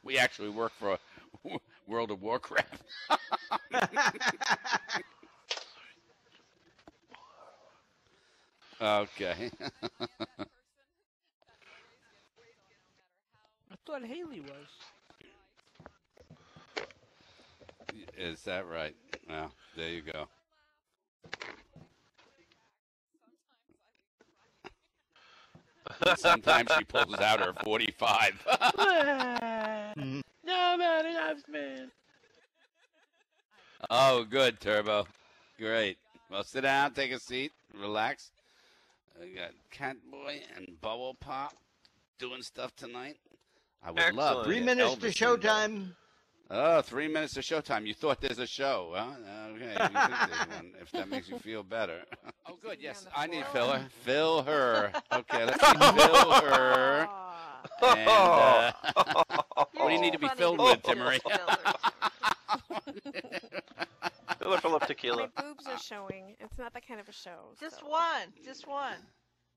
We actually work for World of Warcraft. Okay. I thought Haley was. Is that right? Well, there you go. Sometimes she pulls out her 45. Nobody loves me. Oh, good, Turbo. Great. Well, sit down, take a seat, relax. We got Catboy and Bubble Pop doing stuff tonight. I would love to 3 get minutes Elvis to in showtime. there. Oh, 3 minutes to showtime. You thought there's a show, huh? Okay, you think there's one, if that makes you feel better. Oh, good, yes. I need filler. Fill her. Okay, let's see. Fill her. And, what do you need to be filled with, Timmery? Fill her full of tequila. My boobs are showing. It's not that kind of a show. Just so. one. Just one.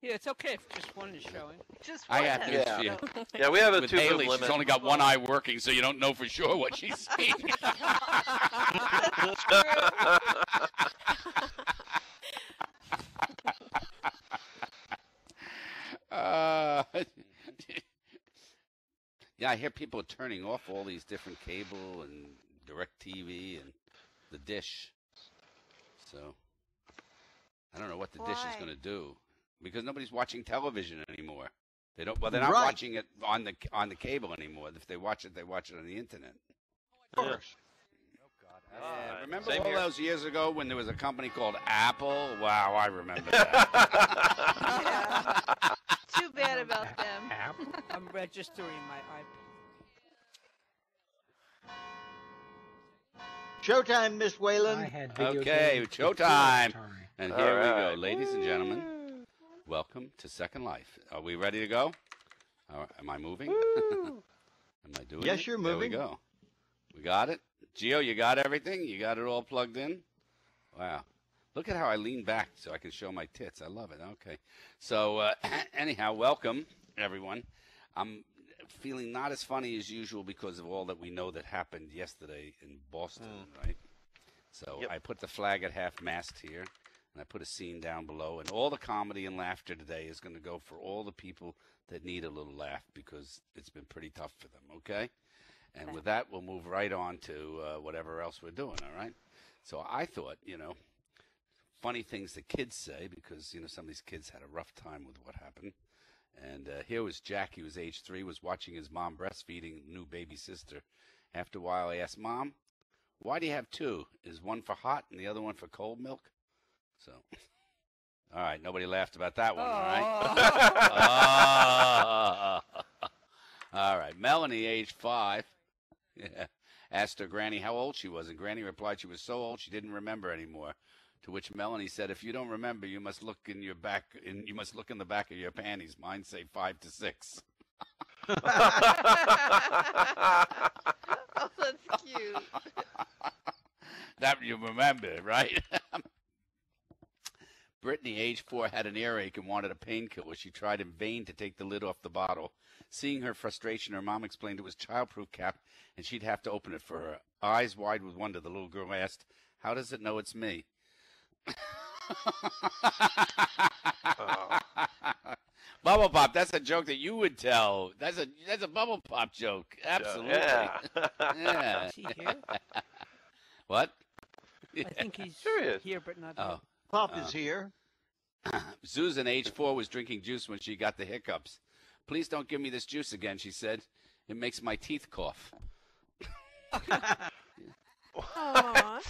Yeah, it's okay if just one is showing. Just one. I have to. Yeah. Yeah, we have a With 2 Haley, boob she's limit. only got one eye working, so you don't know for sure what she's seeing. Yeah, I hear people turning off all these different cable and direct TV and the dish. So I don't know what the dish is going to do because nobody's watching television anymore. They don't. Well, they're not watching it on the cable anymore. If they watch it on the internet. Of course. Yeah, remember Same all here. those years ago when there was a company called Apple? Wow, I remember that. Yeah. Too bad about them. I'm registering my iPad. Showtime, Miss I Whalen. had video Okay, games showtime. before time. And All here we right. go, ladies and gentlemen. Welcome to Second Life. Are we ready to go? Am I moving? Am I doing it? Yes, you're moving. There we go. We got it? Gio, you got everything? You got it all plugged in? Wow. Look at how I lean back so I can show my tits. I love it. Okay. So, anyhow, welcome, everyone. I'm feeling not as funny as usual because of all that we know that happened yesterday in Boston, right? So Yep. I put the flag at half-mast here, and I put a scene down below. And all the comedy and laughter today is going to go for all the people that need a little laugh because it's been pretty tough for them, okay? And with that, we'll move right on to whatever else we're doing, all right? So I thought, funny things that kids say because, some of these kids had a rough time with what happened. And here was Jack. He was age 3, was watching his mom breastfeeding new baby sister. After a while, I asked, Mom, why do you have 2? Is one for hot and the other one for cold milk? So, all right, nobody laughed about that one, all right? All right, Melanie, age 5, asked her granny how old she was, and Granny replied she was so old she didn't remember anymore. To which Melanie said, "If you don't remember, you must look in your back. You must look in the back of your panties. Mine say 5 to 6." Oh, that's cute. That you remember, right? Brittany, age 4, had an earache and wanted a painkiller. She tried in vain to take the lid off the bottle. Seeing her frustration, her mom explained it was childproof cap and she'd have to open it for her. Eyes wide with wonder, the little girl asked, "How does it know it's me?" Bubble Pop, that's a joke that you would tell. That's a Bubble Pop joke. Absolutely. Yeah. Yeah. Is he here? What? I think he's Serious. here, but not Oh. Pop is here. Susan, age 4, was drinking juice when she got the hiccups. "Please don't give me this juice again," she said. "It makes my teeth cough." Aww. Aw.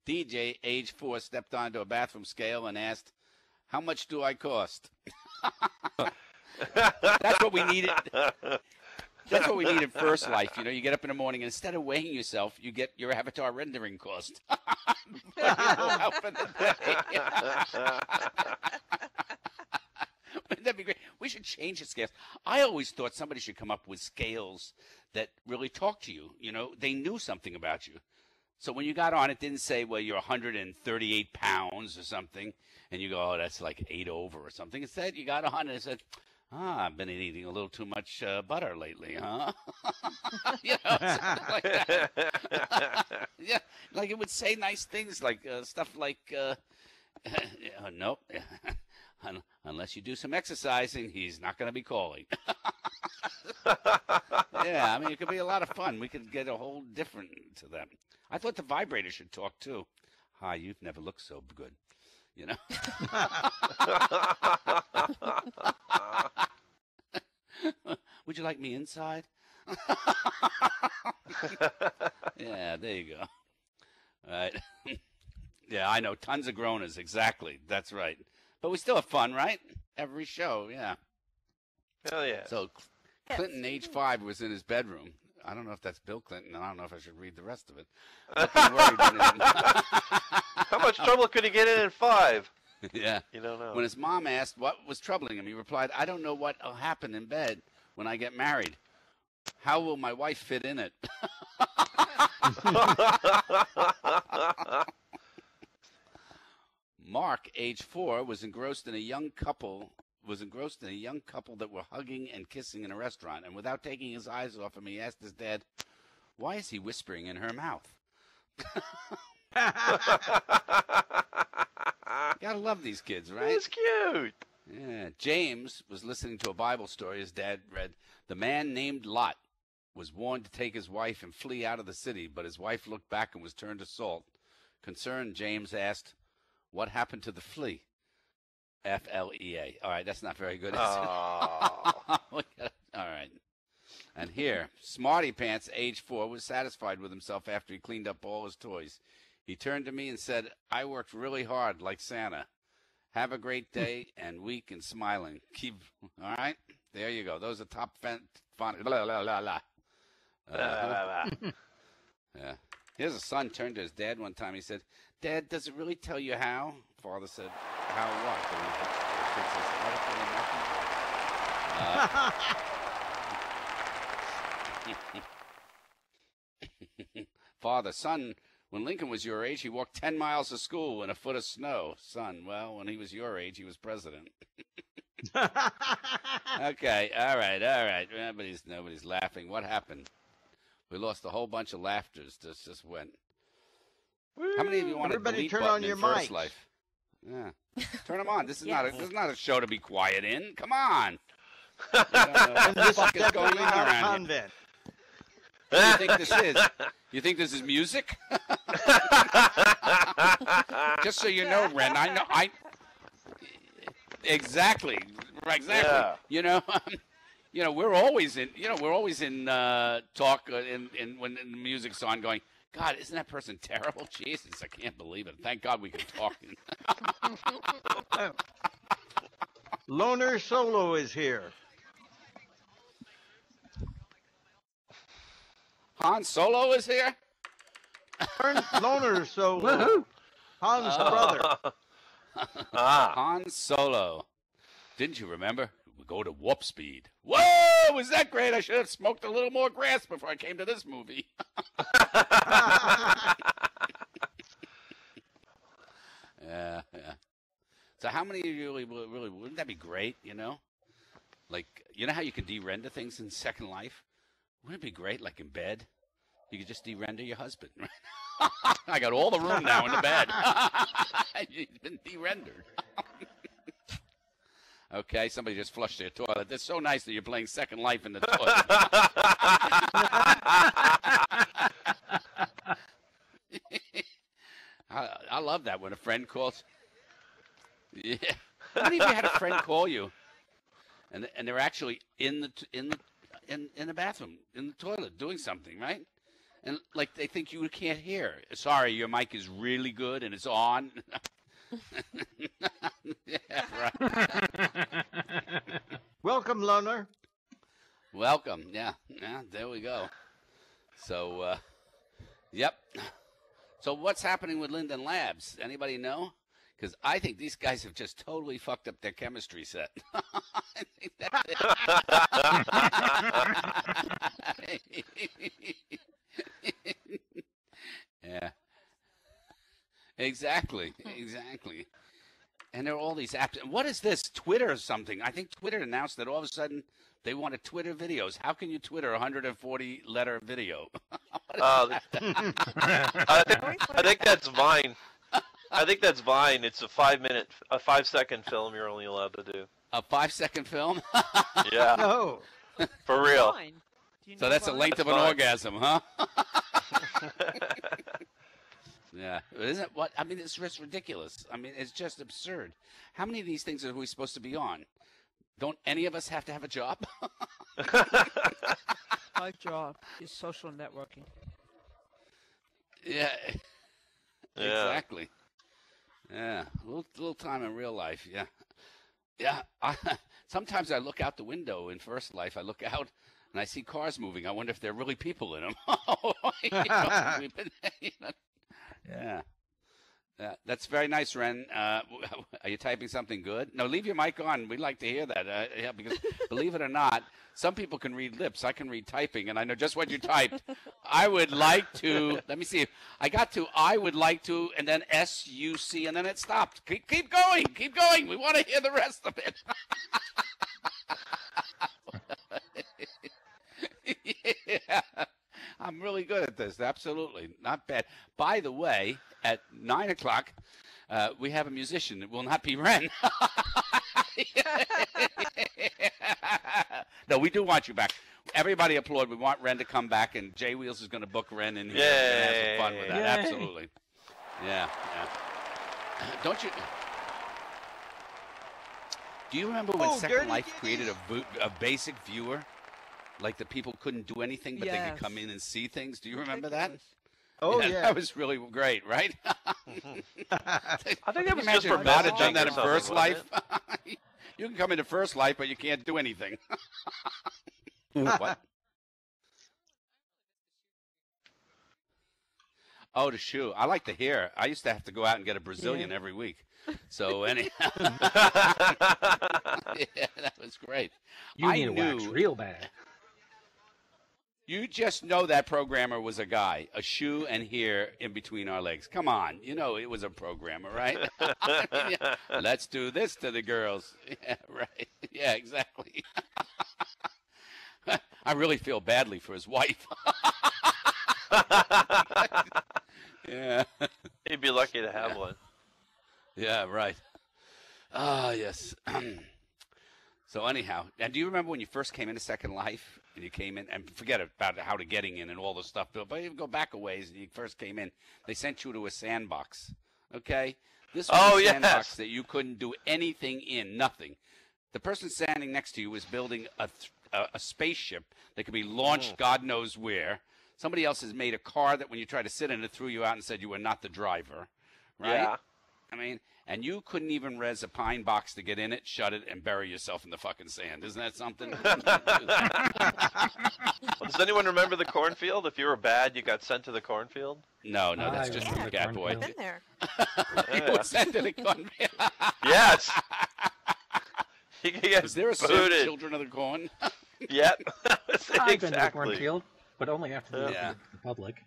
DJ, age 4, stepped onto a bathroom scale and asked, "How much do I cost?" That's what we needed. That's what we need in First Life. You get up in the morning and instead of weighing yourself, you get your avatar rendering cost. You go out for the day. Wouldn't that be great? We should change the scales. I always thought somebody should come up with scales that really talk to you. They knew something about you. So when you got on, it didn't say, well, you're 138 pounds or something, and you go, oh, that's like 8 over or something. It said you got on, and it said, I've been eating a little too much butter lately, huh? You know, something like that. Yeah, like it would say nice things, like stuff like, nope, unless you do some exercising, he's not going to be calling. Yeah, I mean, it could be a lot of fun. We could get a whole different to them. I thought the vibrator should talk too. Hi, you've never looked so good, you know. Would you like me inside? Yeah, there you go. All right. Yeah, I know. Tons of groaners. Exactly. That's right. But we still have fun, right? Every show, yeah. Hell yeah. So Clinton, age 5, was in his bedroom. I don't know if that's Bill Clinton, and I don't know if I should read the rest of it. How much trouble could he get in 5? Yeah. You don't know. When his mom asked what was troubling him, he replied, I don't know what will happen in bed when I get married. How will my wife fit in it? Mark, age 4, was engrossed in a young couple that were hugging and kissing in a restaurant, and without taking his eyes off him, he asked his dad, why is he whispering in her mouth? Gotta love these kids, right? It's cute. Yeah. James was listening to a Bible story. His dad read, the man named Lot was warned to take his wife and flee out of the city, but his wife looked back and was turned to salt. Concerned, James asked, what happened to the flea? F-L-E-A. All right, that's not very good. Is it? Oh. All right. And here, Smarty Pants, age 4, was satisfied with himself after he cleaned up all his toys. He turned to me and said, I worked really hard like Santa. Have a great day and week and smiling. Keep, all right? There you go. Those are top font. Blah, blah, blah, blah. Yeah. Here's a son turned to his dad one time. He said, Dad, does it really tell you how? Father said, how what? Father, son, when Lincoln was your age, he walked 10 miles to school in a foot of snow. Son, well, when he was your age, he was president. Okay, all right. Nobody's laughing. What happened? We lost a whole bunch of laughters. Just went. How many of you want to delete turn button on your in First mics. Life? Yeah, turn them on. This is Yes. not a show to be quiet in. Come on. What the fuck is going on around here? Convent. What do you think this is? You think this is music? Just so you know, Ren, exactly. Yeah. You know, we're always in talk when the music's on, going, God, isn't that person terrible? Jesus, I can't believe it. Thank God we can talk. Loner Solo is here. Han Solo is here? Loner Solo. Han's brother. Han Solo. Didn't you remember? We go to warp speed. Whoa, was that great? I should have smoked a little more grass before I came to this movie. Yeah. So how many of you really, wouldn't that be great, Like, you know how you can de-render things in Second Life? Wouldn't it be great, like in bed? You could just de-render your husband, right? I got all the room now in the bed. He's been de-rendered. Okay, somebody just flushed their toilet. That's so nice that you're playing Second Life in the toilet. I love that when a friend calls. Yeah. How many of you had a friend call you, and they're actually in the bathroom, in the toilet, doing something, right? And like they think you can't hear. Sorry, your mic is really good and it's on. Yeah, right. Welcome, Loner. Welcome. Yeah, there we go. So, yep. So what's happening with Linden Labs? Anybody know? Because I think these guys have just totally fucked up their chemistry set. I think that's it. Yeah. Exactly. And there are all these apps. And what is this? Twitter or something? I think Twitter announced that all of a sudden they want to Twitter videos. How can you Twitter a 140-letter video? I think that's Vine. I think that's Vine. It's a 5-second film you're only allowed to do. A 5-second film? Yeah, No. for real. Fine. Do you So know that's the Vine? length of an That's fine. orgasm, huh? Yeah, isn't what? I mean, it's just ridiculous. I mean, it's just absurd. How many of these things are we supposed to be on? Don't any of us have to have a job? My job is social networking. Yeah, Yeah. exactly. Yeah, a little time in real life. Yeah, yeah. Sometimes I look out the window in First Life. I look out and I see cars moving. I wonder if there are really people in them. Yeah. Yeah, that's very nice, Ren. Are you typing something good? No, leave your mic on. We'd like to hear that. Yeah, because believe it or not, some people can read lips. I can read typing, and I know just what you typed. I would like to. Let me see. I got to. I would like to, and then SUC, and then it stopped. Keep going. Keep going. We want to hear the rest of it. Yeah. I'm really good at this. Absolutely. Not bad. By the way, at 9 o'clock, we have a musician. It will not be Ren. No, we do want you back. Everybody applaud. We want Ren to come back, and Jay Wheels is going to book Ren in here. We're gonna have some fun with that. Yay. Absolutely. Yeah. Don't you... Do you remember when Oh, Second Dirty Life Kitty. created a basic viewer? Like the people couldn't do anything, but they could come Yes. in and see things. Do you remember that? Ridiculous. Oh, yeah. That was really great, right? I think that was just Imagine for if God had messaging done that or in something, First wasn't Life. You can come into First Life, but you can't do anything. What? Oh, the shoe. I like the hair. I used to have to go out and get a Brazilian every week. So anyhow, yeah, that was great. You I need a wax knew- real bad. You just know that programmer was a guy, a shoe and hair in between our legs. Come on, you know it was a programmer, right? Yeah. Let's do this to the girls. Yeah, right. Yeah, exactly. I really feel badly for his wife. Yeah. He'd be lucky to have one. Yeah, right. Ah, yes. So anyhow, and do you remember when you first came into Second Life and you came in, and forget about how to getting in and all the stuff, but you go back a ways and you first came in, they sent you to a sandbox, okay? This was Oh, a yes. sandbox that you couldn't do anything in, nothing. The person standing next to you was building a spaceship that could be launched God knows where. Somebody else has made a car that when you tried to sit in it threw you out and said you were not the driver, right? Yeah. I mean, and you couldn't even res a pine box to get in it, shut it, and bury yourself in the fucking sand. Isn't that something? Well, does anyone remember the cornfield? If you were bad, you got sent to the cornfield. No, that's I just remember from the Cat Boy. cornfield. Been there. You were sent to the cornfield. Yes. You could get Was there a booted. Children of the Corn? Yep. I've been to the Exactly. cornfield, but only after the Yeah. the public.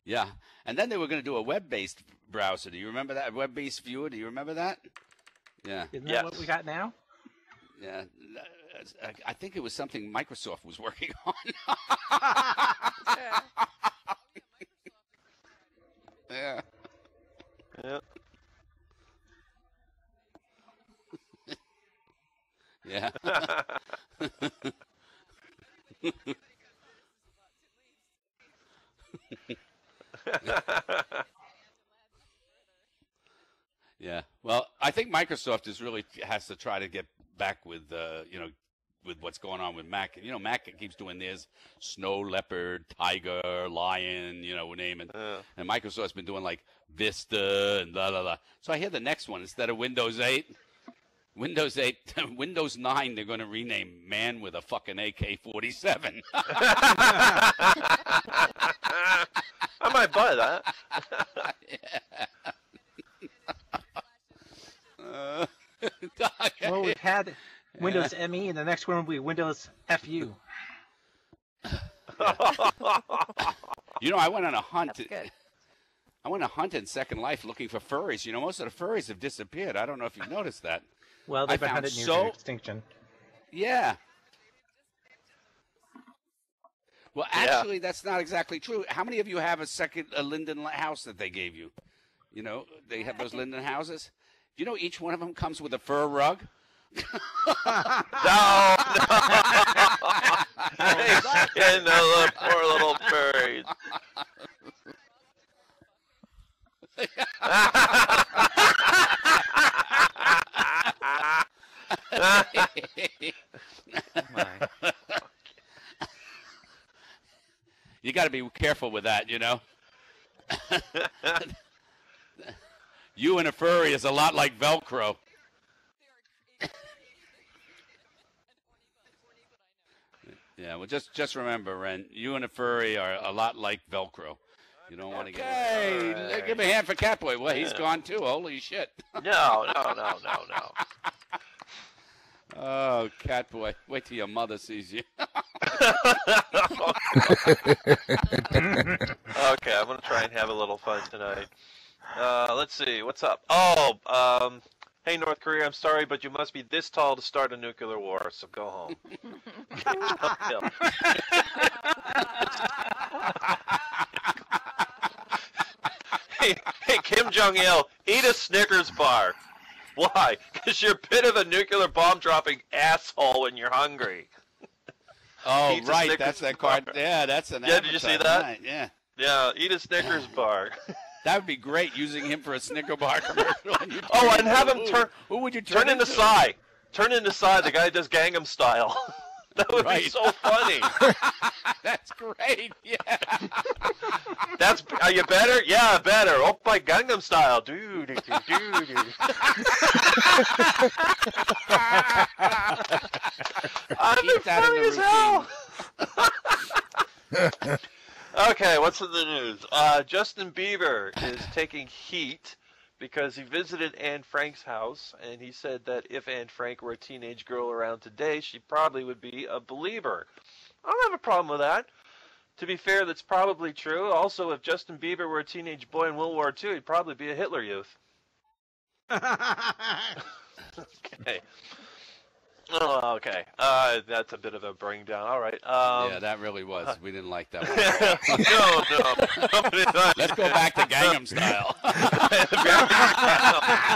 Yeah. And then they were going to do a web-based browser. Do you remember that? Web-based viewer. Do you remember that? Yeah. Isn't Yes. that what we got now? Yeah. I think it was something Microsoft was working on. Yeah. Yep. Yeah. Yeah. Well, I think Microsoft has to try to get back with with what's going on with Mac. You know, Mac keeps doing this: snow leopard, tiger, lion, name it. And Microsoft's been doing like Vista and la la la. So I hear the next one, instead of Windows 8, Windows 9, they're going to rename man with a fucking AK-47. I might buy that. Well, we've had Windows ME, and the next one will be Windows FU. You know, I went on a hunt. That's good. I went on a hunt in Second Life looking for furries. You know, most of the furries have disappeared. I don't know if you've noticed that. Well, they've been found hunted near so- extinction. Yeah. Well, Yeah. actually, that's not exactly true. How many of you have a Linden house that they gave you? You know, they have those Linden houses. You know, each one of them comes with a fur rug. No. And the poor little furries. You got to be careful with that, you know. You and a furry is a lot like Velcro. Yeah, well, just remember, Ren, you and a furry are a lot like Velcro. You don't want to get. Hey, Alright. give me a hand for Catboy. Well, he's gone too. Holy shit. No. Oh, Catboy. Wait till your mother sees you. Okay, I'm gonna try and have a little fun tonight. Let's see, what's up? Oh, hey North Korea, I'm sorry, but you must be this tall to start a nuclear war, so go home. Hey, Kim Jong-il, eat a Snickers bar. Why? Because you're a bit of a nuclear bomb dropping asshole when you're hungry. Oh, Eats a right. Snickers That's that card. bar. Yeah, that's an Yeah, did you see advertisement. that? Right, yeah. Yeah, eat a Snickers bar. That would be great, using him for a Snicker bar commercial. And you Oh, turn and have into- him turn. Who would you Turn into Psy. Turn into Psy, the guy that does Gangnam Style. That would be Right. so funny. That's great. Yeah. Are you better? Yeah, better. Oh, my Gangnam Style. Dude, dude, dude, dude. I'd be Keep that in funny the as hell. Okay, what's in the news? Justin Bieber is taking heat because he visited Anne Frank's house, and he said that if Anne Frank were a teenage girl around today, she probably would be a believer. I don't have a problem with that. To be fair, that's probably true. Also, if Justin Bieber were a teenage boy in World War II, he'd probably be a Hitler Youth. Okay. Oh, okay. That's a bit of a bring down. All right. Yeah, that really was. We didn't like that one. No. Let's go back to Gangnam Style.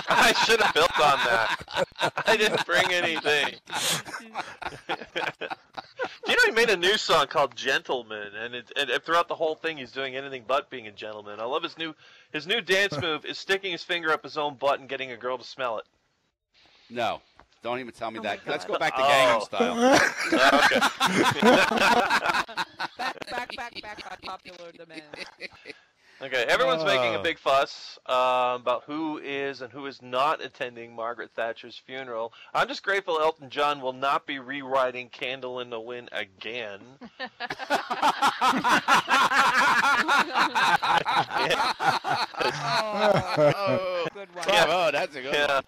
I should have built on that. I didn't bring anything. Do you know he made a new song called "Gentleman," and throughout the whole thing he's doing anything but being a gentleman. I love his new dance move is sticking his finger up his own butt and getting a girl to smell it. No, don't even tell me Oh that. my Let's God. go back to Gangnam Style. Back by popular demand. Okay, everyone's making a big fuss about who is and who is not attending Margaret Thatcher's funeral. I'm just grateful Elton John will not be rewriting Candle in the Wind again. Oh, good one. Bravo, that's a good Yeah. one.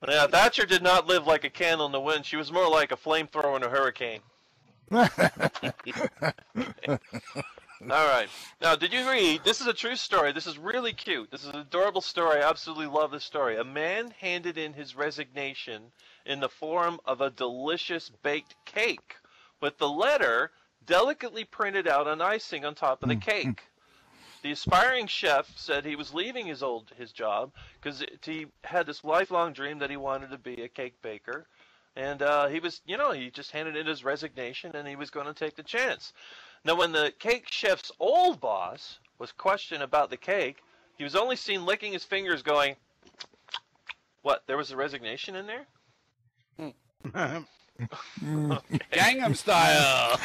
Yeah, Thatcher did not live like a candle in the wind. She was more like a flamethrower in a hurricane. All right. Now, did you read? This is a true story. This is really cute. This is an adorable story. I absolutely love this story. A man handed in his resignation in the form of a delicious baked cake with the letter delicately printed out on icing on top of the cake. The aspiring chef said he was leaving his job because he had this lifelong dream that he wanted to be a cake baker. And he just handed in his resignation and he was going to take the chance. Now, when the cake chef's old boss was questioned about the cake, he was only seen licking his fingers going, "What, there was a resignation in there?" Gangnam Style.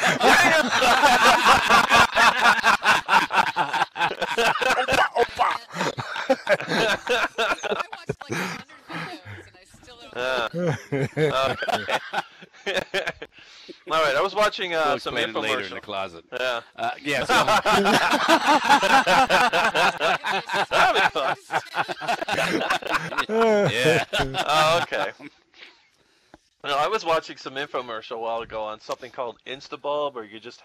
All right, I was watching We'll some explain it later in the infomercials. closet. Yeah. Yeah. That'd be fun. Yeah. Oh, okay. No, I was watching some infomercial a while ago on something called Instabulb, where you just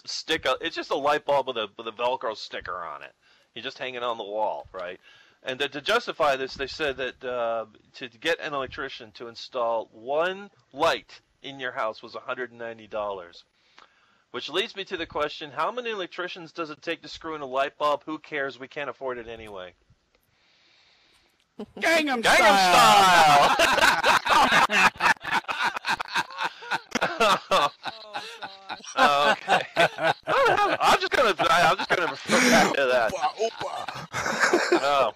stick it's just a light bulb with a Velcro sticker on it. You just hang it on the wall, right? And to justify this, they said that to get an electrician to install one light in your house was $190. Which leads me to the question: how many electricians does it take to screw in a light bulb? Who cares? We can't afford it anyway. Gangnam Style. Oh, Okay. I'm just gonna throw back to that. Oh.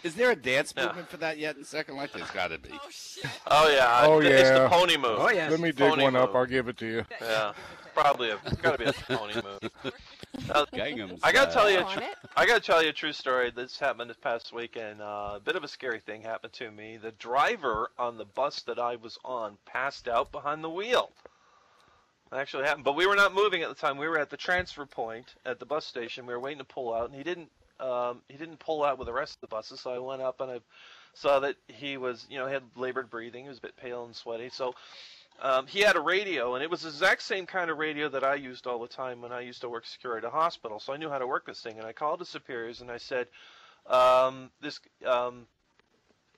Is there a dance Yeah. movement for that yet in Second Life? There's got to be. oh shit. Oh yeah. Oh, It's the yeah. pony move. Oh, yes. Let me dig Phony one up. move. I'll give it to you. Yeah. It's gotta be a pony move. Gangnam I gotta tell you, On it. I gotta tell you a true story. This happened this past weekend. A bit of a scary thing happened to me. The driver on the bus that I was on passed out behind the wheel. That actually happened, but we were not moving at the time. We were at the transfer point at the bus station. We were waiting to pull out, and he didn't pull out with the rest of the buses. So I went up and I saw that he was, he had labored breathing. He was a bit pale and sweaty. So he had a radio, and it was the exact same kind of radio that I used all the time when I used to work security at a hospital. So I knew how to work this thing, and I called the superiors and I said,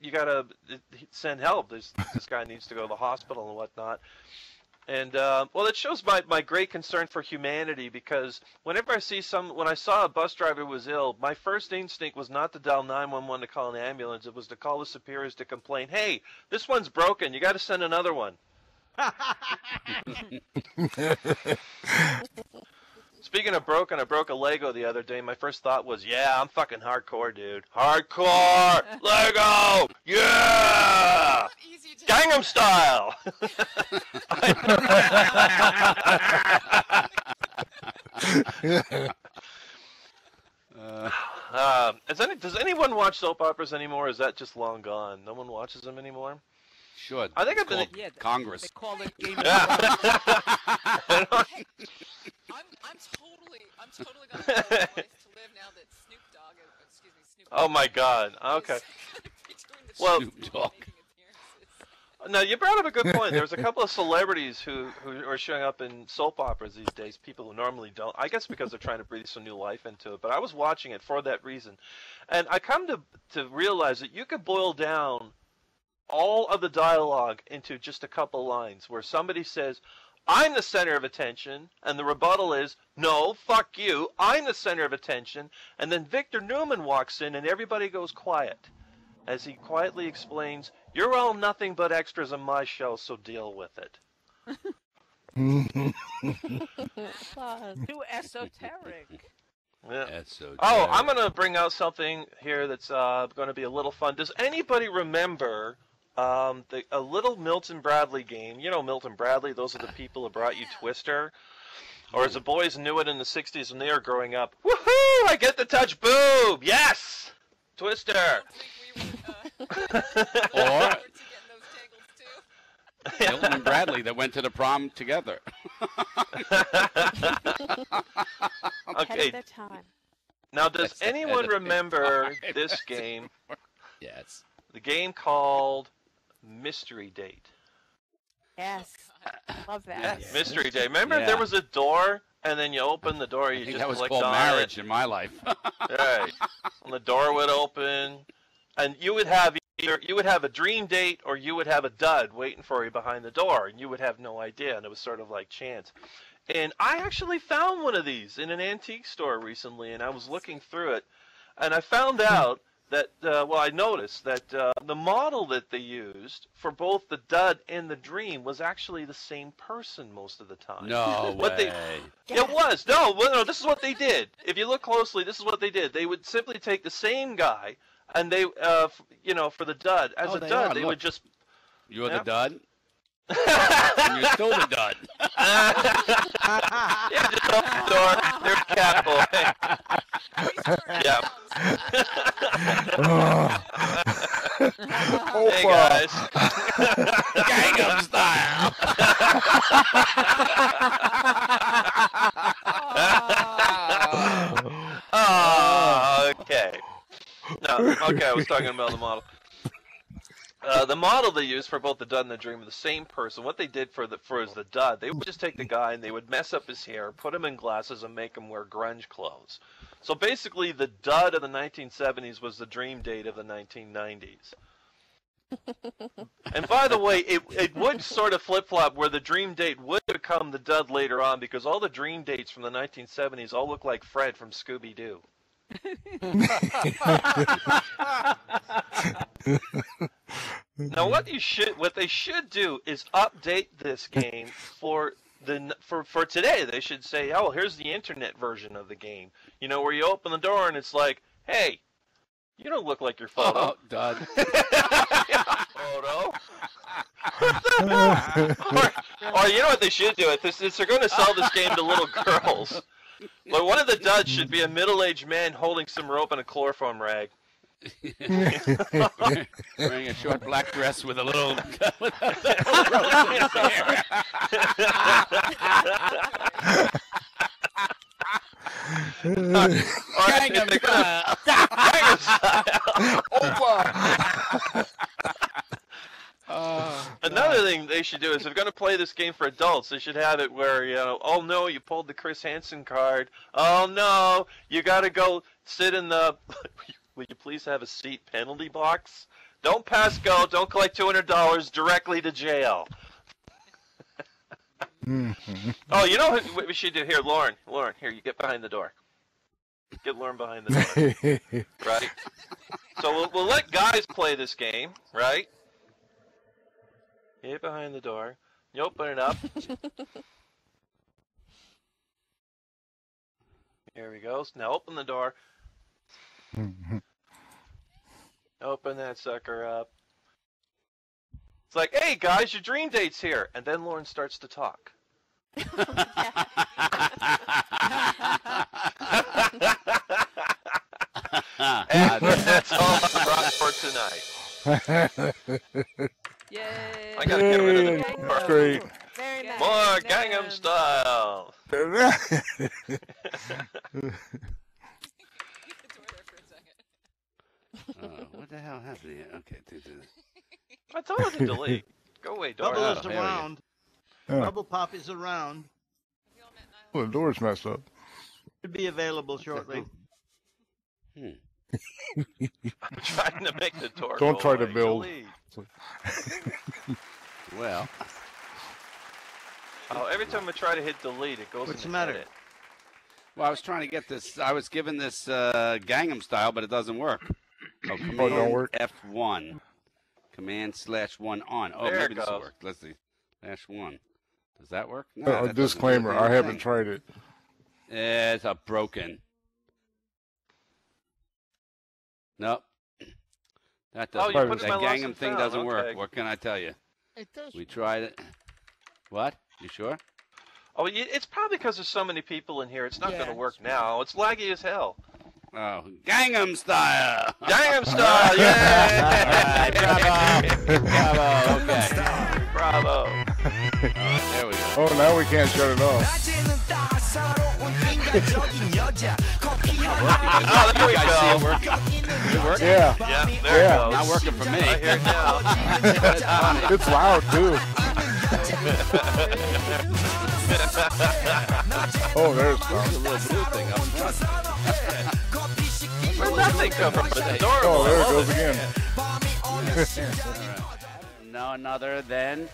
you gotta send help. This guy needs to go to the hospital and whatnot. And well, it shows my great concern for humanity, because when I saw a bus driver was ill, my first instinct was not to dial 911 to call an ambulance. It was to call the superiors to complain, hey, this one's broken. You got to send another one. Speaking of broken, I broke a Lego the other day. My first thought was, yeah, I'm fucking hardcore, dude. Hardcore! Lego! Yeah! Easy to Gangnam Style! Does anyone watch soap operas anymore? Or is that just long gone? No one watches them anymore? Sure. I think it's I've been- called Yeah, Congress. They call it Game of Yeah. Thrones. Hey, I'm totally gonna have a life to live now that Snoop Dogg, Snoop. Oh my God. Okay. Well- Snoop Dogg. Now, you brought up a good point. There was a couple of celebrities who are showing up in soap operas these days, people who normally don't. I guess because they're trying to breathe some new life into it. But I was watching it for that reason. And I come to realize that you could boil down all of the dialogue into just a couple lines where somebody says, I'm the center of attention, and the rebuttal is, no, fuck you, I'm the center of attention, and then Victor Newman walks in and everybody goes quiet as he quietly explains, you're all nothing but extras on my show, so deal with it. Too esoteric. Yeah. That's so Oh, terrible. I'm going to bring out something here that's going to be a little fun. Does anybody remember a little Milton Bradley game? You know Milton Bradley, those are the people who brought you Twister. Or as the boys knew it in the 60s when they were growing up, woohoo, I get to touch boob, yes! Twister! Or Milton and Bradley that went to the prom together. Ahead Okay, of their time. now does That's ahead anyone of their remember time. this game? Yes. The game called Mystery Date. Yes. Love that. Yes. Mystery Date. Remember Yeah. there was a door, and then you open the door, I you think just that was clicked called on marriage in my life. it. Right. And the door would open, and you would have a dream date or you would have a dud waiting for you behind the door, and you would have no idea, and it was sort of like chance. And I actually found one of these in an antique store recently, and I was looking through it, and I found out that, I noticed that the model that they used for both the dud and the dream was actually the same person most of the time. No What they- way. It was. No, this is what they did. If you look closely, this is what they did. They would simply take the same guy, and they, for the dud, as Oh, a they dud, are. they Look. would just... You're Yeah. the dud? And you're still the dud. Yeah, just open the door. There's Cat Boy. Yeah. Hey, guys. Gangnam Style. Oh, okay. No, okay, I was talking about the model. The model they used for both the dud and the dream were the same person. What they did for the dud, they would just take the guy and they would mess up his hair, put him in glasses, and make him wear grunge clothes. So basically, the dud of the 1970s was the dream date of the 1990s. And by the way, it would sort of flip-flop where the dream date would become the dud later on, because all the dream dates from the 1970s all look like Fred from Scooby-Doo. Now, what they should do is update this game for today. They should say, "Oh, here's the internet version of the game." You know, where you open the door and it's like, "Hey, you don't look like your photo." Oh, dud. Photo. or you know what they should do? They're going to sell this game to little girls. But one of the duds should be a middle-aged man holding some rope and a chloroform rag. Wearing a short black dress with a little Gangnam Another thing they should do is, if they're going to play this game for adults, they should have it where, oh no, you pulled the Chris Hansen card. Oh no, you got to go sit in the, will you please have a seat penalty box? Don't pass go, don't collect $200, directly to jail. Oh, you know what we should do here, Lauren, here, you get behind the door. Get Lauren behind the door. Right? So we'll let guys play this game, right? Get behind the door. You open it up. Here we go. Now open the door. Open that sucker up. It's like, hey guys, your dream date's here. And then Lauren starts to talk. And that's all I brought for tonight. Yay. I gotta get rid of the door. Great. Very nice. More Gangnam Style. You can there for a second. what the hell happened here? Okay. I told her to delete. Go away, Dora. Bubble is here we go. around. Yeah. Bubble Pop is around. Have you all met Nyla? Well, the door's messed up. Should be available shortly. I'm trying to make the door Don't go try to away. build. Delete. Well, Oh, every time I try to hit delete, it goes What's into the matter? edit. I was trying to get this. I was given this Gangnam Style, but it doesn't work. Oh, Command it don't work? F1. Command/1 on. Oh, There maybe it this will goes. work. Let's see. /1. Does that work? No, A that doesn't do disclaimer, the I haven't thing. tried it. It's a broken. Nope. That Oh, doesn't you work. put That it in my lost Gangnam and thing found, doesn't okay. work. What can I tell you? It does. We tried it. What? You sure? Oh, it's probably because there's so many people in here. It's not going to work now. It's laggy as hell. Oh, Gangnam Style. Gangnam Style, yeah! Bravo. Okay. Bravo. There we go. Oh, now we can't shut it off. Oh, there we You guys see it go. working? Is it working? Yeah, Yeah, there Yeah. it goes. Not working for me. I hear it now. it's loud too. Oh, there's There's some. a little blue thing up front. Where'd that thing come from? It's adorable. Oh, there I it love goes again. None other than,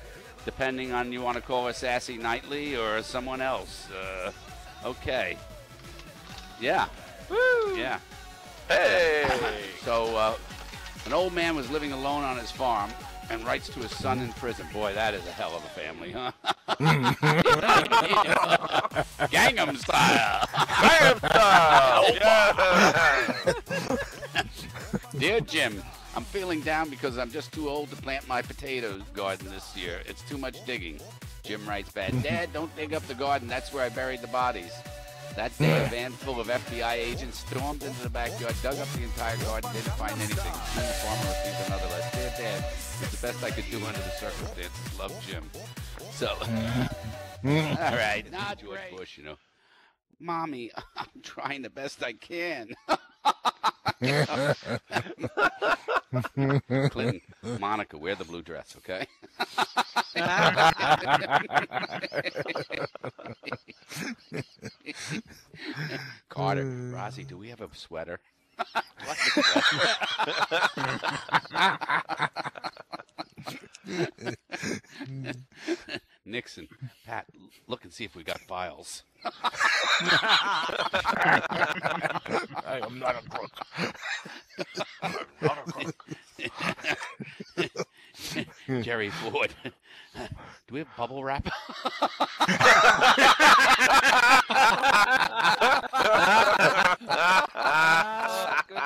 depending on you want to call her Sassy Knightley or someone else. Okay. Yeah. Woo! Yeah. Hey! So, an old man was living alone on his farm and writes to his son in prison. Boy, that is a hell of a family, huh? Gangnam Style. Gangnam Style! Yeah! Dear Jim, I'm feeling down because I'm just too old to plant my potato garden this year. It's too much digging. Jim writes back, Dad, don't dig up the garden. That's where I buried the bodies. That day, a van full of FBI agents stormed into the backyard, dug up the entire garden, didn't find anything. Soon the farmer received another letter. Dear Dad, it's the best I could do under the circumstances. Love, Jim. So, all right, not George Bush, you know. Mommy, I'm trying the best I can. Clinton, Monica, wear the blue dress, okay? Carter, Rossi, do we have a sweater? Nixon, Pat, look and see if we got files. I am not a crook. I'm not a crook. Jerry Ford, do we have bubble wrap? Good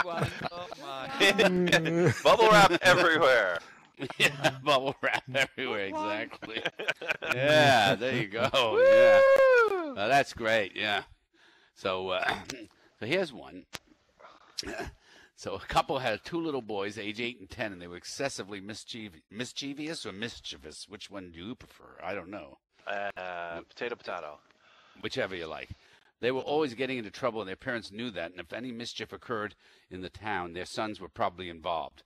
one. Oh my. Bubble wrap everywhere. Yeah, bubble wrap everywhere, exactly. Yeah, there you go. Yeah, that's great. Yeah. So, so here's one. So a couple had 2 little boys, age 8 and 10, and they were excessively mischievous or mischievous. Which one do you prefer? I don't know. Potato. Whichever you like. They were always getting into trouble, and their parents knew that, and if any mischief occurred in the town, their sons were probably involved.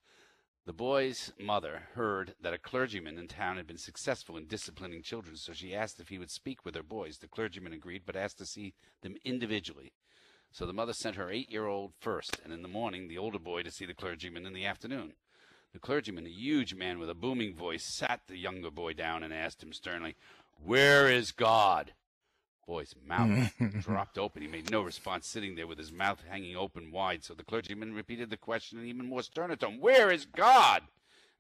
The boy's mother heard that a clergyman in town had been successful in disciplining children, so she asked if he would speak with her boys. The clergyman agreed, but asked to see them individually. So the mother sent her 8-year-old first, and in the morning, the older boy to see the clergyman in the afternoon. The clergyman, a huge man with a booming voice, sat the younger boy down and asked him sternly, "Where is God?" Boy's mouth dropped open. He made no response, sitting there with his mouth hanging open wide. So the clergyman repeated the question in even more sterner tone, "Where is God?"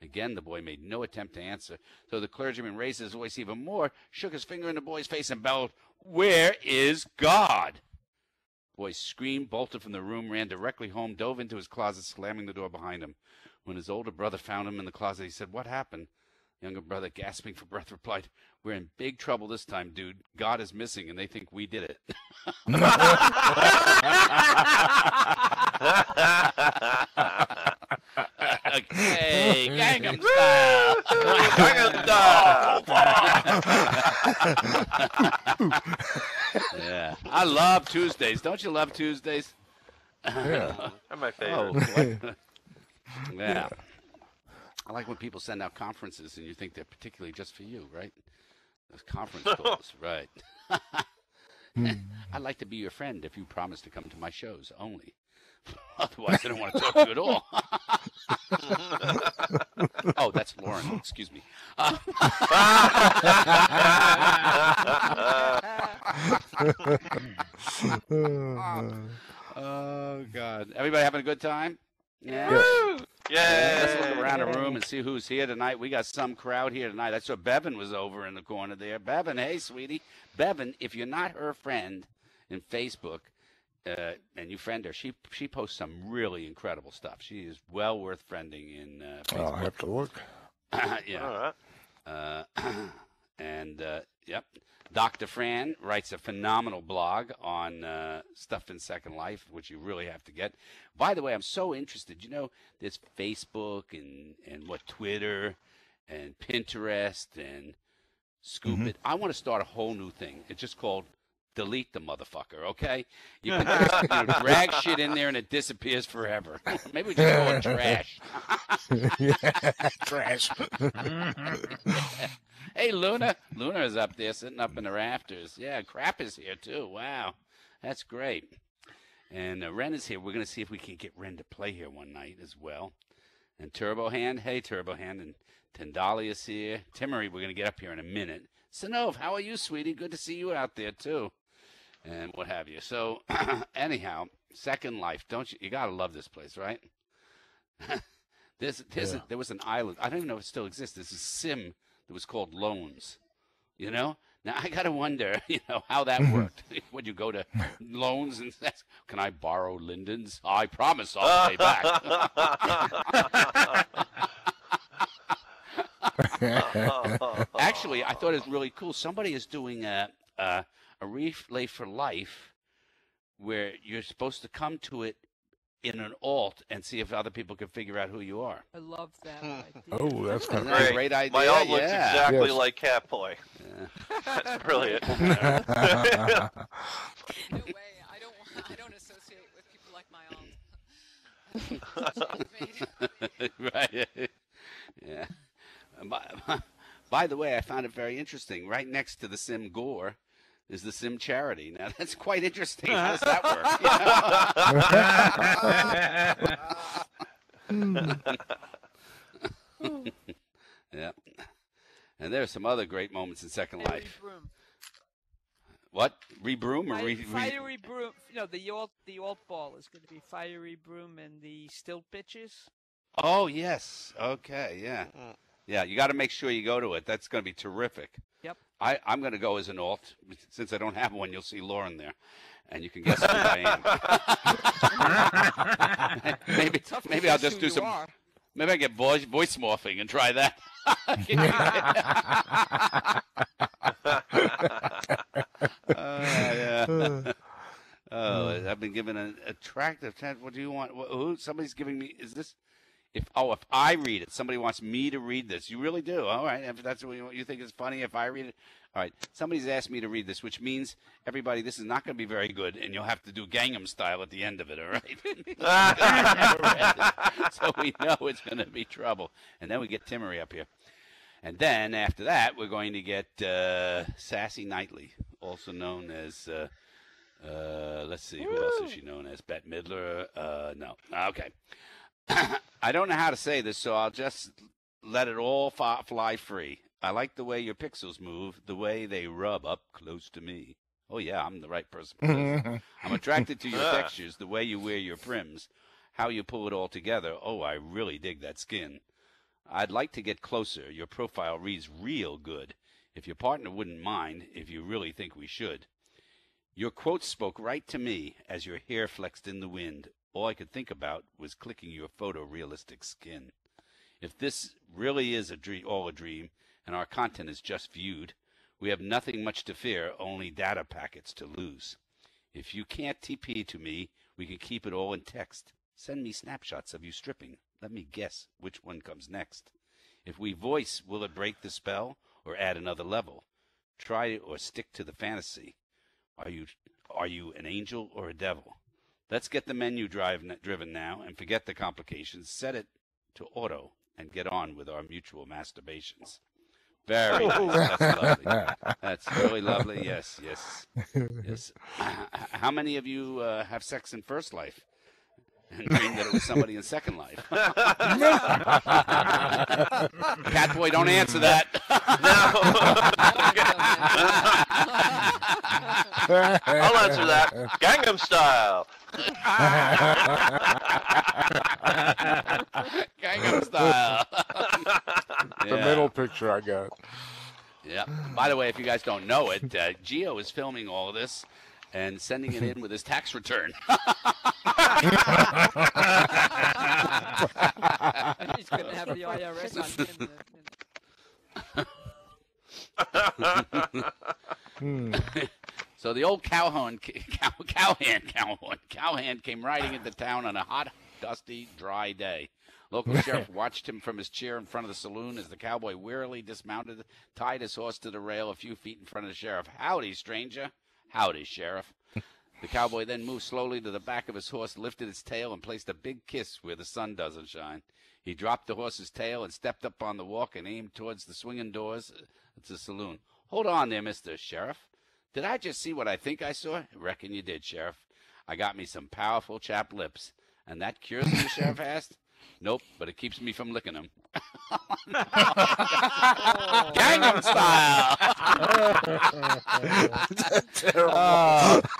Again, the boy made no attempt to answer. So the clergyman raised his voice even more, shook his finger in the boy's face, and bellowed, "Where is God?" The boy screamed, bolted from the room, ran directly home, dove into his closet, slamming the door behind him. When his older brother found him in the closet, he said, "What happened?" Younger brother, gasping for breath, replied, "We're in big trouble this time, dude. God is missing, and they think we did it." Okay, Gangnam Style. Gangnam Style. Yeah, I love Tuesdays. Don't you love Tuesdays? Yeah. They're my Oh, favorite. what? Yeah. I like when people send out conferences and you think they're particularly just for you, right? Those conference calls, right? I'd like to be your friend if you promise to come to my shows only. Otherwise, I don't want to talk to you at all. Oh, that's Lauren. Excuse me. Oh, God. Everybody having a good time? Yeah. Yes. Yay! Let's look around the room and see who's here tonight. We got some crowd here tonight. I saw Bevan was over in the corner there. Bevan, hey, sweetie. Bevan, if you're not her friend in Facebook, and you friend her, she posts some really incredible stuff. She is well worth friending in Facebook. I'll have to look. Yeah. All right. And yep. Dr. Fran writes a phenomenal blog on stuff in Second Life, which you really have to get. By the way, I'm so interested. You know, there's Facebook and Twitter and Pinterest and Scoop It. I want to start a whole new thing. It's just called Delete the Motherfucker, okay? You can just, drag shit in there and it disappears forever. Maybe we just call it trash. Yeah, trash. Hey, Luna. Luna is up there sitting up in the rafters. Yeah, Crap is here, too. Wow. That's great. And Ren is here. We're going to see if we can get Ren to play here one night as well. And Turbo Hand. Hey, Turbo Hand. And Tendali is here. Timmery, we're going to get up here in a minute. Sinov, how are you, sweetie? Good to see you out there, too. And what have you. So, anyhow, Second Life. Don't you? You got to love this place, right? There was an island. I don't even know if it still exists. There's a sim that was called Loans, Now, I got to wonder, how that worked. Would you go to Loans and say, "Can I borrow Linden's? I promise I'll pay back." Actually, I thought it was really cool. Somebody is doing a Relay for Life where you're supposed to come to it in an alt and see if other people can figure out who you are. I love that idea. Oh, that's Isn't kind that of a great idea? My alt looks Yeah. exactly Yes. like Catboy. Yeah. That's brilliant. No way. I don't associate with people like my aunt. Right. Yeah. by the way, I found it very interesting. Right next to the Sim Gore is the Sim Charity. Now, that's quite interesting. How does that work? Yeah. And there are some other great moments in Second Fiery Life. broom. What? Rebroom or Fiery broom. No, the alt ball is going to be fiery broom and the stilt pitches. Oh, yes. Okay, yeah. Yeah, you got to make sure you go to it. That's going to be terrific. Yep. I'm going to go as an alt. Since I don't have one, you'll see Lauren there. And you can guess who I am. maybe I'll just do some. Maybe I get voice morphing and try that. Yeah. Oh, I've been given an attractive test. What do you want? Who? Somebody's giving me. Is this? If I read it, somebody wants me to read this. You really do. All right. If that's what you think is funny, if I read it. All right. Somebody's asked me to read this, which means, everybody, this is not going to be very good, and you'll have to do Gangnam Style at the end of it, all right? So we know it's going to be trouble. And then we get Timmery up here. And then, after that, we're going to get Sassy Knightley, also known as, let's see, who else is she known as? Bette Midler? No. Okay. I don't know how to say this, so I'll just let it all fly free. I like the way your pixels move, the way they rub up close to me. Oh, yeah, I'm the right person for this. I'm attracted to your textures, the way you wear your prims, how you pull it all together. Oh, I really dig that skin. I'd like to get closer. Your profile reads real good. If your partner wouldn't mind, if you really think we should. Your quote spoke right to me as your hair flexed in the wind. All I could think about was clicking your photorealistic skin. If this really is all a dream, and our content is just viewed, we have nothing much to fear, only data packets to lose. If you can't TP to me, we can keep it all in text. Send me snapshots of you stripping. Let me guess which one comes next. If we voice, will it break the spell or add another level? Try it or stick to the fantasy. Are you an angel or a devil? Let's get the menu driven now and forget the complications. Set it to auto and get on with our mutual masturbations. Very nice. That's lovely. That's really lovely. Yes, yes, yes. How many of you have sex in first life and dream that it was somebody in second life? Catboy, don't answer that. I'll answer that. Gangnam Style. Gangnam Style. The middle picture I got. Yeah. By the way, if you guys don't know it, Gio is filming all of this and sending it in with his tax return. He's going to have the IRS on him. So the old cowhand came riding into town on a hot, dusty, dry day. Local sheriff watched him from his chair in front of the saloon as the cowboy wearily dismounted, tied his horse to the rail a few feet in front of the sheriff. Howdy, stranger. Howdy, sheriff. The cowboy then moved slowly to the back of his horse, lifted its tail, and placed a big kiss where the sun doesn't shine. He dropped the horse's tail and stepped up on the walk and aimed towards the swinging doors at the saloon. Hold on there, Mr. Sheriff. Did I just see what I think I saw? Reckon you did, Sheriff. I got me some powerful chapped lips. And that cures me, the sheriff asked. Nope, but it keeps me from licking them. Gangnam Style!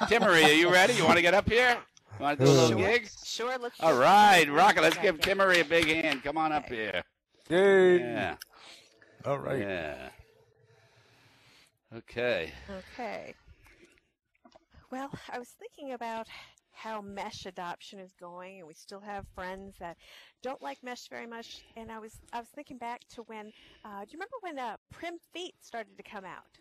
Timmery, are you ready? You want to get up here? You want to do a little gig? Sure, let's All right, Rocket, let's give Timmery a big hand. Come on up here. Yay. Yeah. All right. Yeah. Okay. Okay. Well, I was thinking about how mesh adoption is going, and we still have friends that don't like mesh very much. And I was thinking back to when, do you remember when Prim Feet started to come out?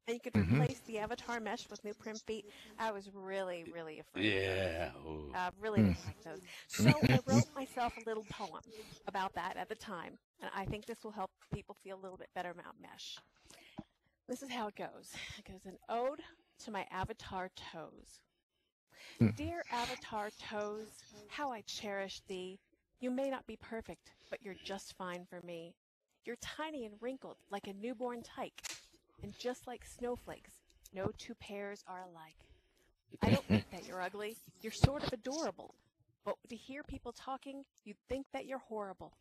And you could replace the avatar mesh with new Prim Feet. I was really, really afraid. Yeah. Really didn't like those. So I wrote myself a little poem about that at the time, and I think this will help people feel a little bit better about mesh. This is how it goes. It goes, an ode to my avatar toes. Dear avatar toes, how I cherish thee. You may not be perfect, but you're just fine for me. You're tiny and wrinkled like a newborn tyke. And just like snowflakes, no two pairs are alike. I don't think that you're ugly. You're sort of adorable. But to hear people talking, you'd think that you're horrible.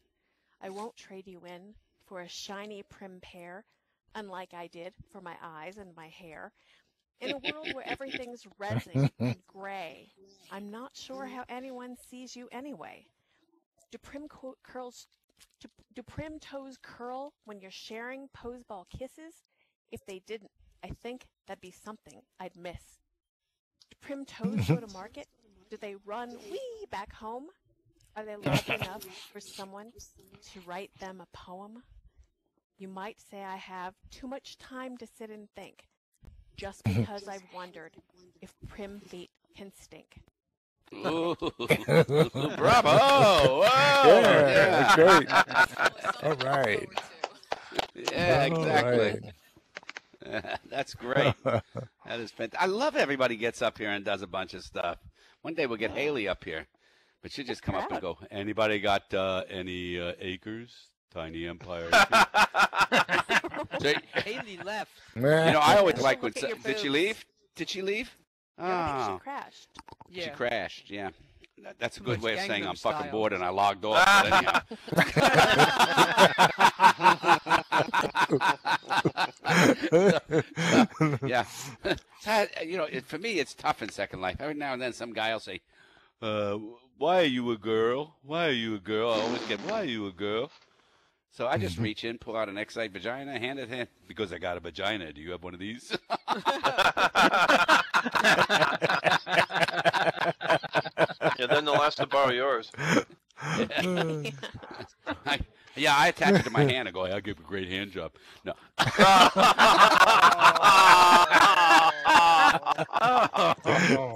I won't trade you in for a shiny prim pear, unlike I did for my eyes and my hair. In a world where everything's resin and gray, I'm not sure how anyone sees you anyway. Do prim toes curl when you're sharing poseball kisses? If they didn't, I think that'd be something I'd miss. Do prim toes go to market? Do they run wee back home? Are they large enough for someone to write them a poem? You might say I have too much time to sit and think, just because I've wondered if prim feet can stink. Ooh, bravo! Whoa, Yeah, great. All right. Yeah, exactly. Right. That's great. That is fantastic. I love everybody gets up here and does a bunch of stuff. One day we'll get Haley up here, but she'll just come up and go, anybody got any acres? Tiny Empire. So, Haley left. you know, I always like when... Look at your Did she boobs. leave? Did she leave? No, I think Oh, she crashed. Yeah. she crashed, yeah. That's a good Much way of saying Gangnam I'm fucking Style. bored and I logged off. But anyhow. Yeah. So, you know, for me, it's tough in Second Life. Every now and then some guy will say, why are you a girl? Why are you a girl? I always get, why are you a girl? So I just reach in, pull out an X-Site vagina, hand it in. Because I got a vagina. Do you have one of these? Yeah, then they'll ask to borrow yours. I attach it to my hand and go, I'll give a great hand job. No.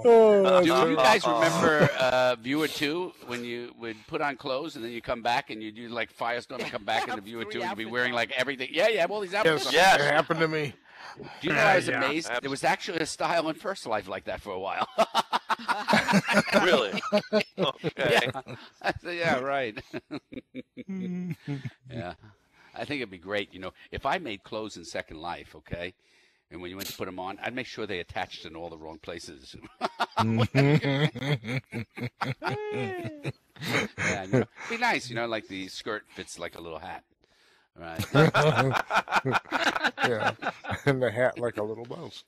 Oh, Do you guys remember Viewer 2 when you would put on clothes and then you come back and you do like Firestorm and come back into Viewer 2 and you'd be wearing like everything? Yeah, you have all these outfits. yes, on. Yes. it happened to me. Do you know I was Yeah. amazed? There was actually a style in First Life like that for a while. Really? Okay. I said, yeah, right. Yeah. I think it'd be great, you know, if I made clothes in Second Life, okay, and when you went to put them on, I'd make sure they attached in all the wrong places. Yeah, you know, be nice, you know, like the skirt fits like a little hat. Right. Yeah, and the hat like a little mouse.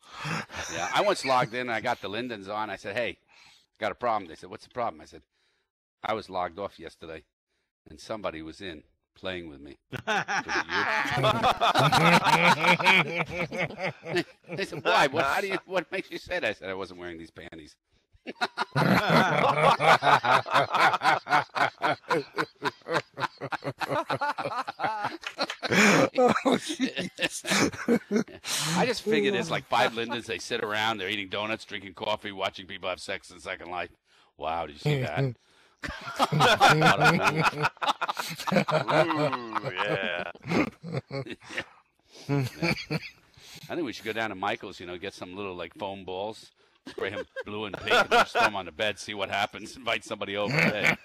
Yeah. I once logged in and I got the Lindens on. I said, hey, got a problem. They said, what's the problem? I said, I was logged off yesterday and somebody was in playing with me. Was it you? They said, why? What makes you say that? I said, I wasn't wearing these panties. Oh, jeez. I just figured there's like 5 Lindens. They sit around, they're eating donuts, drinking coffee, watching people have sex in Second Life. Wow, did you see that? Ooh, yeah. Yeah. I think we should go down to Michael's, you know, get some little like foam balls, spray him blue and pink, and just throw them on the bed, see what happens, invite somebody over. Hey.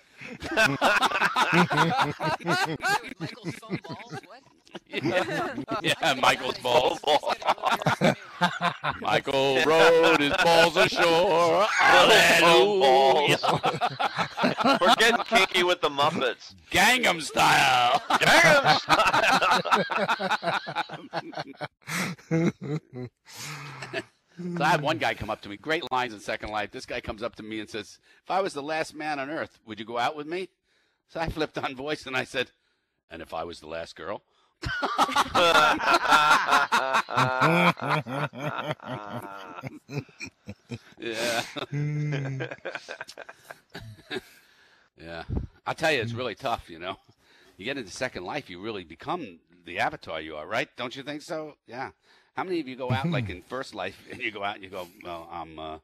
Michael's phone balls. What? Yeah, Michael's balls. Balls. Michael rode his balls ashore. Phone balls. Hallelujah. We're getting kinky with the Muppets. Gangnam style. Gangnam So I had one guy come up to me, great lines in Second Life. This guy comes up to me and says, if I was the last man on earth, would you go out with me? So I flipped on voice and I said, and if I was the last girl? Yeah. Yeah. I'll tell you, it's really tough, you know. You get into Second Life, you really become the avatar you are, right? Don't you think so? Yeah. How many of you go out like in First Life and you go out and you go, well, I'm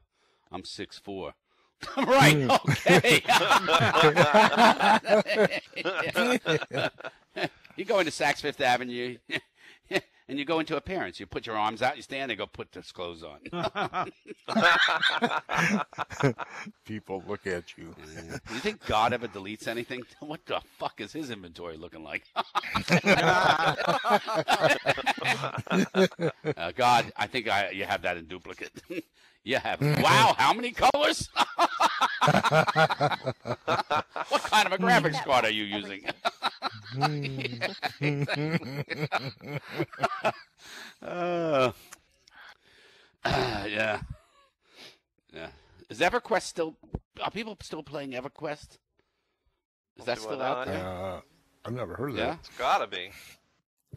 6'4". Right, okay. You go into Saks Fifth Avenue and and you go into appearance. You put your arms out, you stand, and go put those clothes on. People look at you. Do you think God ever deletes anything? What the fuck is his inventory looking like? God, I think you have that in duplicate. You have. Wow, how many colors? What kind of a graphics card are you using? Yeah. Yeah. Is EverQuest still? Are people still playing EverQuest? Is that still out there? I've never heard of Yeah. that. It's gotta be.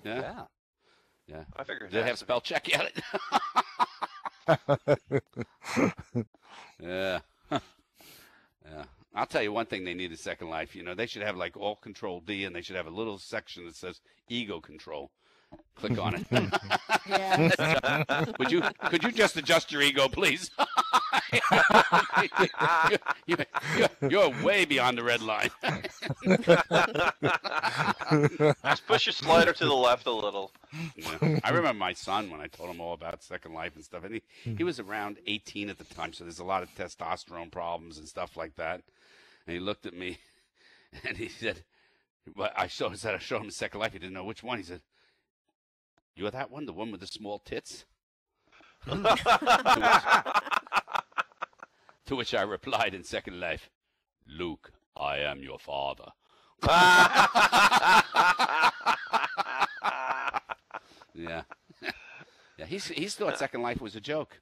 Yeah. Yeah. I figured. Do they have spell check yet? Yeah. Yeah. I'll tell you one thing they need in Second Life. You know, they should have like all Control D, and they should have a little section that says Ego Control. Click on it. Yeah. Could you just adjust your ego, please? You're way beyond the red line. Just push your slider to the left a little. Yeah. I remember my son when I told him all about Second Life and stuff, and he was around 18 at the time, so there's a lot of testosterone problems and stuff like that. And he looked at me, and he said, "Well, I showed him Second Life. He didn't know which one." He said, "You're that one, the one with the small tits?" To which I replied in Second Life, "Luke, I am your father." Yeah. Yeah, he thought Second Life was a joke.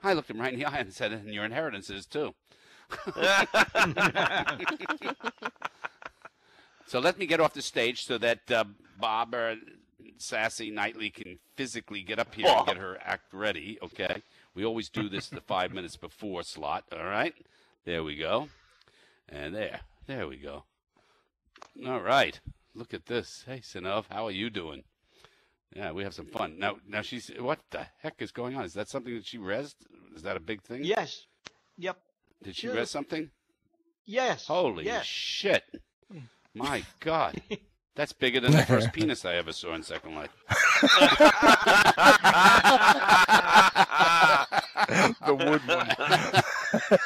I looked him right in the eye and said, "And your inheritance is too." So let me get off the stage so that Bob or Sassy Knightley can physically get up here and get her act ready, okay? We always do this the 5 minutes before slot, all right? There we go. And there we go. All right. Look at this. Hey, Sinov, how are you doing? Yeah, we have some fun. Now she's, what the heck is going on? Is that something that she rezzed? Is that a big thing? Yes. Yep. Did she res something? Yes. Holy yes. shit. My God. That's bigger than the first penis I ever saw in Second Life. The wood one.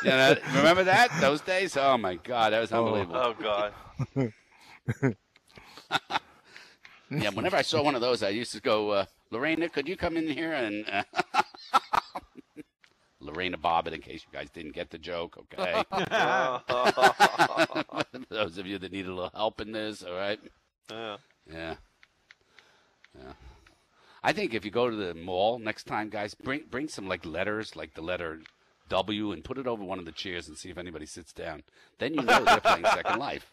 You know, remember that? Those days? Oh, my God. That was unbelievable. Oh God. Yeah, whenever I saw one of those, I used to go, Lorena, could you come in here and... Lorena Bobbitt, in case you guys didn't get the joke, okay? Those of you that need a little help in this, all right? Yeah. Yeah. Yeah. I think if you go to the mall next time, guys, bring some like letters, like the letter W, and put it over one of the chairs and see if anybody sits down. Then you know they're playing Second Life.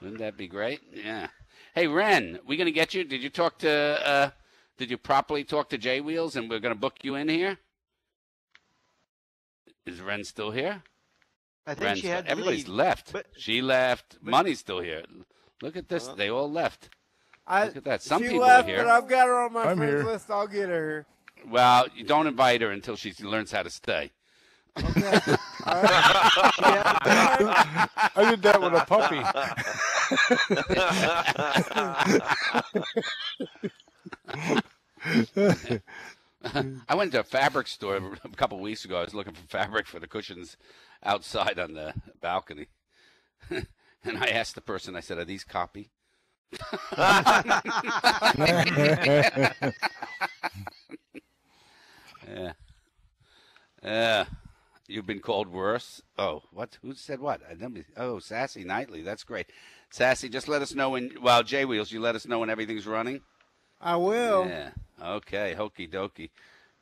Wouldn't that be great? Yeah. Hey, Ren, we gonna get you? Did you talk to? Did you properly talk to J Wheels, and we're gonna book you in here? Is Ren still here? I think she had to Everybody's leave, left. but- She left. Money's still here. Look at this. They all left. Look at that. Some she people left, are here. but I've got her on my I'm friends here. list. I'll get her. Well, you don't invite her until she learns how to stay. Okay. All right. I did that with a puppy. I went to a fabric store a couple of weeks ago. I was looking for fabric for the cushions outside on the balcony. And I asked the person, I said, "Are these copy?" Yeah. Yeah. You've been called worse? Oh, what? Who said what? Oh, Sassy Knightley. That's great. Sassy, just let us know when, well, J-Wheels, you let us know when everything's running? I will. Yeah. Okay. Hokey dokey.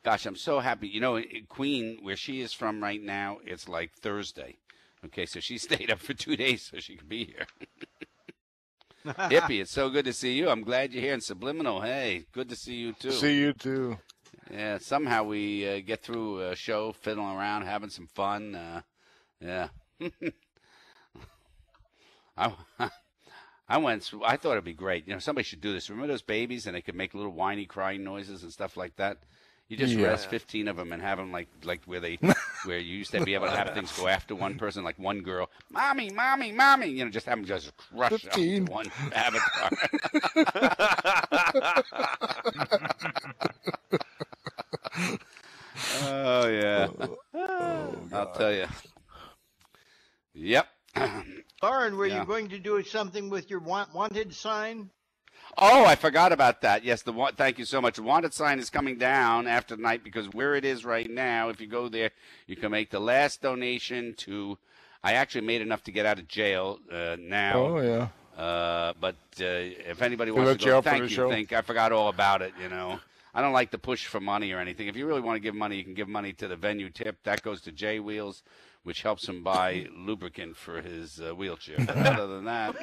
Gosh, I'm so happy. You know, in Queen, where she is from right now, it's like Thursday. Okay, so she stayed up for 2 days so she could be here. Hippie, it's so good to see you. I'm glad you're here. And Subliminal, hey, good to see you too. See you too. Yeah, somehow we get through a show, fiddling around, having some fun. Yeah. I thought it'd be great. You know, somebody should do this. Remember those babies, and they could make little whiny, crying noises and stuff like that. You just Yeah. arrest 15 of them and have them like where you used to be able to have things go after one person, like one girl, mommy, mommy, mommy. You know, just have them just crush 15. up one avatar. Oh yeah. I'll tell you. Yep. Lauren, were Yeah. you going to do something with your wanted sign? Oh, I forgot about that. Yes, thank you so much. The wanted sign is coming down after tonight because where it is right now, if you go there, you can make the last donation to. I actually made enough to get out of jail now. Oh yeah. But if anybody They wants let to you go, out for thank the you. show? I forgot all about it. You know, I don't like to push for money or anything. If you really want to give money, you can give money to the venue tip. That goes to Jay Wheels, which helps him buy lubricant for his wheelchair. But other than that,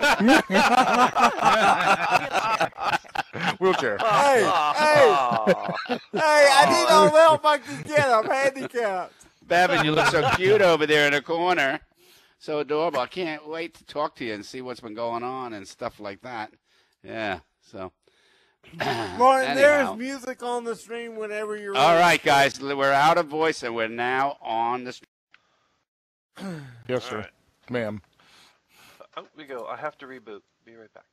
Wheelchair. Hey, I need all the help I can get. I'm handicapped. Bevan, you look so cute over there in the corner. So adorable. I can't wait to talk to you and see what's been going on and stuff like that. Yeah, so. Martin, there is Anyhow. music on the stream whenever you're All ready. right, guys, we're out of voice and we're now on the stream. Yes, sir. All right. Ma'am. Out we go. I have to reboot. Be right back.